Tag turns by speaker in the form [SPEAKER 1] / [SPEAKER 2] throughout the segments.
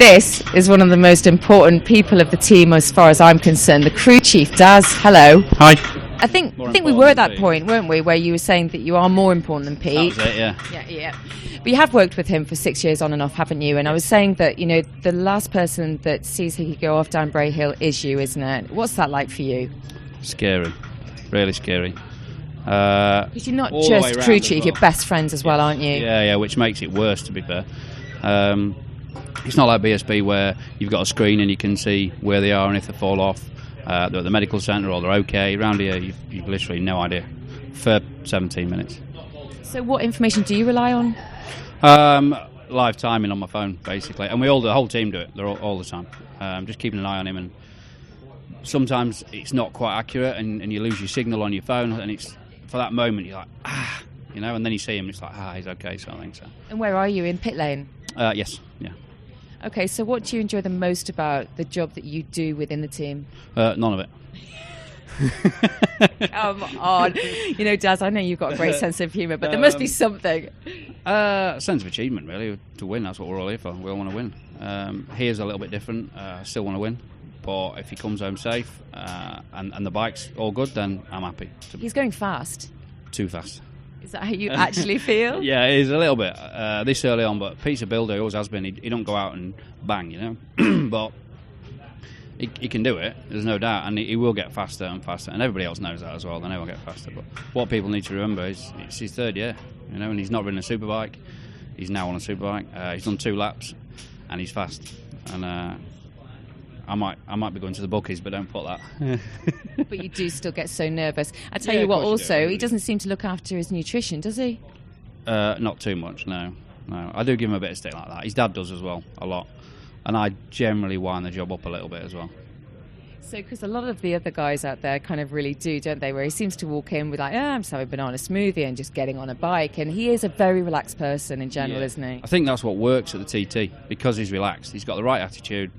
[SPEAKER 1] this is one of the most important people of the team as far as I'm concerned, the crew chief, Daz. Hello.
[SPEAKER 2] Hi.
[SPEAKER 1] I think we were at that point, weren't we, where you were saying that you are more important than Pete.
[SPEAKER 2] That was it, yeah.
[SPEAKER 1] Yeah. But you have worked with him for 6 years on and off, haven't you? And I was saying that, you know, the last person that sees Hicky go off down Bray Hill is you, isn't it? What's that like for you?
[SPEAKER 2] Scary. Really scary.
[SPEAKER 1] Because you're not just crew chief, you're best friends as well, aren't you?
[SPEAKER 2] Yeah, which makes it worse, to be fair. It's not like BSB where you've got a screen and you can see where they are and if they fall off. They're at the medical centre or they're okay. Around here, you've literally no idea for 17 minutes.
[SPEAKER 1] So what information do you rely on?
[SPEAKER 2] Live timing on my phone, basically. And the whole team do it. They're all the time. Just keeping an eye on him. And sometimes it's not quite accurate and you lose your signal on your phone. And it's for that moment, you're like, you know, and then you see him and it's like, he's okay, so I think so.
[SPEAKER 1] And where are you, in pit lane?
[SPEAKER 2] Yes, yeah.
[SPEAKER 1] Okay, so what do you enjoy the most about the job that you do within the team?
[SPEAKER 2] None of it.
[SPEAKER 1] Come on. You know, Daz, I know you've got a great sense of humour, but there must be something.
[SPEAKER 2] Sense of achievement, really, to win. That's what we're all here for. We all want to win. Here's a little bit different. I still want to win. But if he comes home safe and the bike's all good, then I'm happy.
[SPEAKER 1] He's going fast.
[SPEAKER 2] Too fast.
[SPEAKER 1] Is that how you actually feel?
[SPEAKER 2] Yeah, it is a little bit this early on, but Pete's a builder, he always has been. He don't go out and bang, you know. But he can do it, there's no doubt, and he will get faster and faster, and everybody else knows that as well. They know he'll get faster. But what people need to remember is it's his third year, you know, and he's not ridden a superbike. He's now on a superbike. He's done 2 laps, and he's fast. And I might be going to the bookies, but don't put that.
[SPEAKER 1] But you do still get so nervous. I tell you what, also, he doesn't seem to look after his nutrition, does he?
[SPEAKER 2] Not too much, no. I do give him a bit of stick like that. His dad does as well, a lot. And I generally wind the job up a little bit as well.
[SPEAKER 1] So, because a lot of the other guys out there kind of really do, don't they? Where he seems to walk in with like, I'm just having a banana smoothie and just getting on a bike. And he is a very relaxed person in general, isn't he?
[SPEAKER 2] I think that's what works at the TT, because he's relaxed. He's got the right attitude.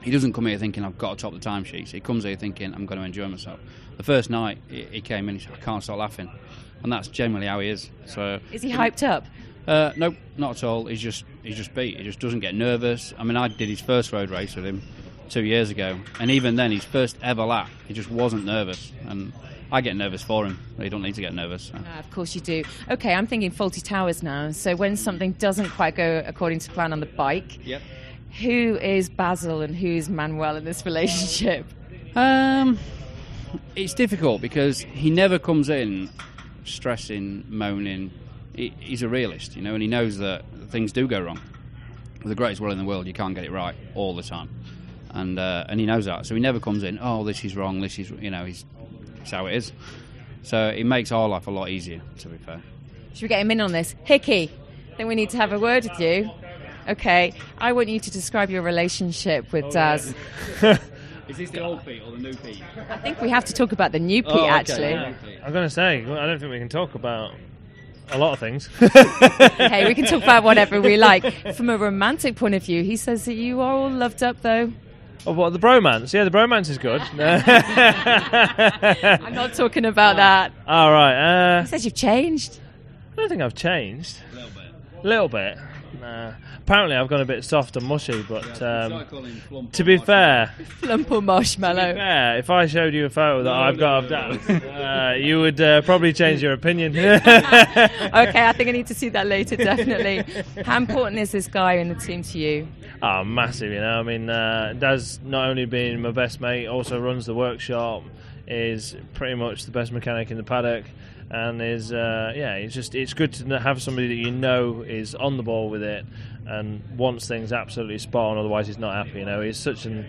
[SPEAKER 2] He doesn't come here thinking, I've got to top the timesheets. He comes here thinking, I'm going to enjoy myself. The first night he came in, he said, I can't stop laughing. And that's generally how he is. So,
[SPEAKER 1] is he hyped up?
[SPEAKER 2] No, not at all. He's just beat. He just doesn't get nervous. I mean, I did his first road race with him 2 years ago, and even then, his first ever lap, he just wasn't nervous. And I get nervous for him. He don't need to get nervous. So.
[SPEAKER 1] Of course you do. Okay, I'm thinking faulty towers now. So when something doesn't quite go according to plan on the bike,
[SPEAKER 2] yep.
[SPEAKER 1] Who is Basil and who's Manuel in this relationship?
[SPEAKER 2] It's difficult because he never comes in stressing, moaning. He's a realist, you know, and he knows that things do go wrong. With the greatest will in the world, you can't get it right all the time, and he knows that. So he never comes in, this is wrong, this is, you know, it's how it is. So it makes our life a lot easier, to be fair.
[SPEAKER 1] Should we get him in on this? Hicky, I think we need to have a word with you. Okay, I want you to describe your relationship with Daz.
[SPEAKER 2] Is this the old Pete or the new Pete?
[SPEAKER 1] I think we have to talk about the new Pete, actually.
[SPEAKER 3] Yeah. I'm going to say, I don't think we can talk about a lot of things.
[SPEAKER 1] Hey, we can talk about whatever we like. From a romantic point of view, he says that you are all loved up, though.
[SPEAKER 3] Oh, what, the bromance? Yeah, the bromance is good.
[SPEAKER 1] I'm not talking about that.
[SPEAKER 3] All right.
[SPEAKER 1] He says you've changed.
[SPEAKER 3] I don't think I've changed. A little bit. Apparently I've gone a bit soft and mushy, but to be fair...
[SPEAKER 1] Plump or marshmallow.
[SPEAKER 3] If I showed you a photo that I've got of Daz, you would probably change your opinion.
[SPEAKER 1] Okay, I think I need to see that later, definitely. How important is this guy in the team to you?
[SPEAKER 3] Oh, massive, you know. I mean, Daz not only being my best mate, also runs the workshop, is pretty much the best mechanic in the paddock, and is it's good to have somebody that you know is on the ball with it and wants things absolutely spot on, otherwise he's not happy. You know, he's such an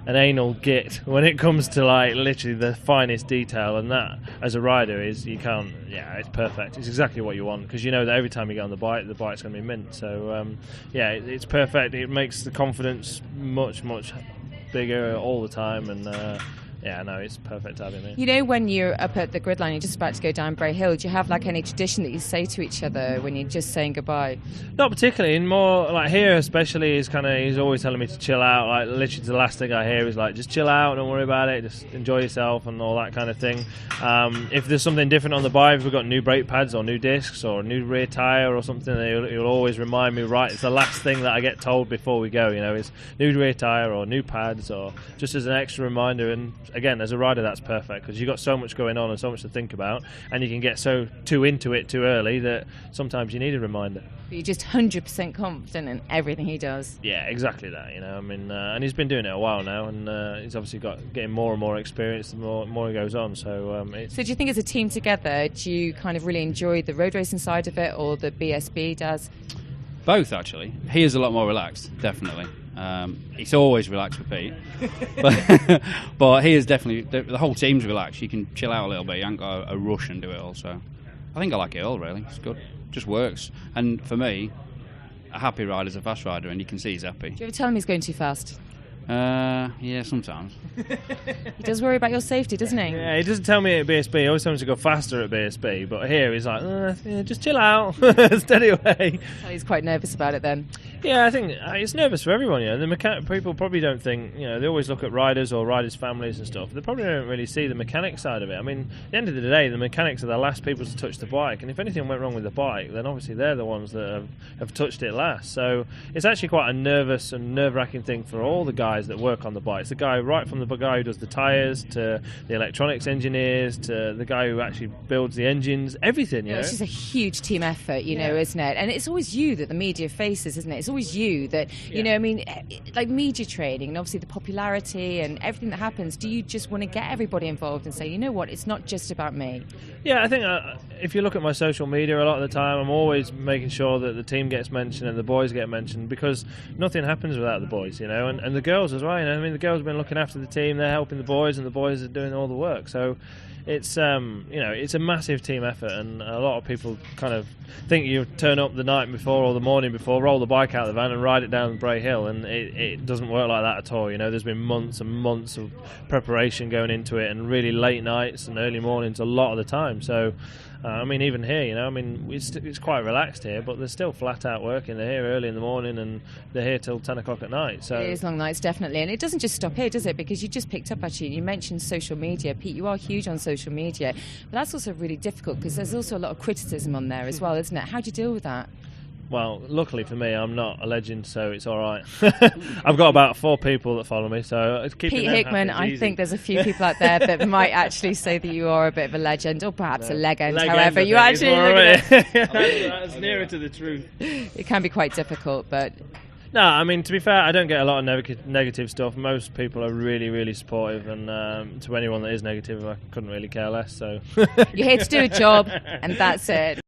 [SPEAKER 3] anal git when it comes to like literally the finest detail, and that as a rider is it's perfect. It's exactly what you want, because you know that every time you get on the bike's going to be mint. So it's perfect. It makes the confidence much bigger all the time, and Yeah, no, it's perfect having me.
[SPEAKER 1] You know, when you're up at the grid line, you're just about to go down Bray Hill, do you have like any tradition that you say to each other when you're just saying goodbye?
[SPEAKER 3] Not particularly. More like here, especially, he's always telling me to chill out. Like literally, the last thing I hear is like, just chill out, don't worry about it, just enjoy yourself and all that kind of thing. If there's something different on the bike, if we've got new brake pads or new discs or a new rear tyre or something, he'll always remind me. Right, it's the last thing that I get told before we go. You know, it's new rear tyre or new pads, or just as an extra reminder. And again, as a rider, that's perfect because you've got so much going on and so much to think about, and you can get so too into it too early that sometimes you need a reminder.
[SPEAKER 1] But you're just 100% confident in everything he does.
[SPEAKER 3] Yeah, exactly that. You know, I mean, and he's been doing it a while now, and he's obviously getting more and more experience the more he goes on. So,
[SPEAKER 1] so do you think as a team together, do you kind of really enjoy the road racing side of it, or the BSB does?
[SPEAKER 2] Both, actually. He is a lot more relaxed, definitely. He's always relaxed with Pete, but he is definitely, the whole team's relaxed. You can chill out a little bit. You haven't got a rush and do it all. So I think I like it all, really. It's good. Just works. And for me, a happy rider's a fast rider, and you can see he's happy.
[SPEAKER 1] Do you ever tell him he's going too fast?
[SPEAKER 2] Yeah, sometimes.
[SPEAKER 1] He does worry about your safety, doesn't he?
[SPEAKER 3] Yeah, he doesn't tell me at BSB. He always tells me to go faster at BSB, but here he's like, yeah, just chill out, steady away.
[SPEAKER 1] So he's quite nervous about it then.
[SPEAKER 3] Yeah, I think it's nervous for everyone. You know, the people probably don't think. You know, they always look at riders or riders' families and stuff. They probably don't really see the mechanic side of it. I mean, at the end of the day, the mechanics are the last people to touch the bike, and if anything went wrong with the bike, then obviously they're the ones that have touched it last. So it's actually quite a nervous and nerve-wracking thing for all the guys that work on the bike. It's the guy right from the guy who does the tyres to the electronics engineers to the guy who actually builds the engines, everything. You know,
[SPEAKER 1] it's just a huge team effort, you know, isn't it? And it's always you that the media faces, isn't it? It's always you that, you know, I mean, like media training and obviously the popularity and everything that happens. Do you just want to get everybody involved and say, you know what, it's not just about me?
[SPEAKER 3] Yeah, I think if you look at my social media a lot of the time, I'm always making sure that the team gets mentioned and the boys get mentioned, because nothing happens without the boys, you know, and the girls as well. You know, I mean, the girls have been looking after the team, they're helping the boys, and the boys are doing all the work. So it's you know, it's a massive team effort, and a lot of people kind of think you turn up the night before or the morning before, roll the bike out of the van and ride it down Bray Hill, and it doesn't work like that at all. You know, there's been months and months of preparation going into it, and really late nights and early mornings a lot of the time. So I mean, even here, you know, I mean, it's quite relaxed here, but they're still flat out working. They're here early in the morning and they're here till 10 o'clock at night. So
[SPEAKER 1] it is long nights, definitely. And it doesn't just stop here, does it? Because you just picked up, actually, you mentioned social media. Pete, you are huge on social media, but that's also really difficult because there's also a lot of criticism on there as well, isn't it? How do you deal with that?
[SPEAKER 3] Well, luckily for me, I'm not a legend, so it's all right. I've got about 4 people that follow me, so keeping
[SPEAKER 1] Pete
[SPEAKER 3] them
[SPEAKER 1] Hickman,
[SPEAKER 3] happy is
[SPEAKER 1] I
[SPEAKER 3] easy.
[SPEAKER 1] think there's a few people out there that might actually say that you are a bit of a legend, or perhaps a legend,
[SPEAKER 3] Legend,
[SPEAKER 1] however
[SPEAKER 3] I
[SPEAKER 1] you
[SPEAKER 3] think, is
[SPEAKER 1] actually
[SPEAKER 3] more
[SPEAKER 1] look
[SPEAKER 3] of
[SPEAKER 1] at
[SPEAKER 3] it.
[SPEAKER 1] it.
[SPEAKER 3] That's nearer to the truth.
[SPEAKER 1] It can be quite difficult, but...
[SPEAKER 3] No, I mean, to be fair, I don't get a lot of negative stuff. Most people are really, really supportive, and to anyone that is negative, I couldn't really care less. So
[SPEAKER 1] You're here to do a job, and that's it.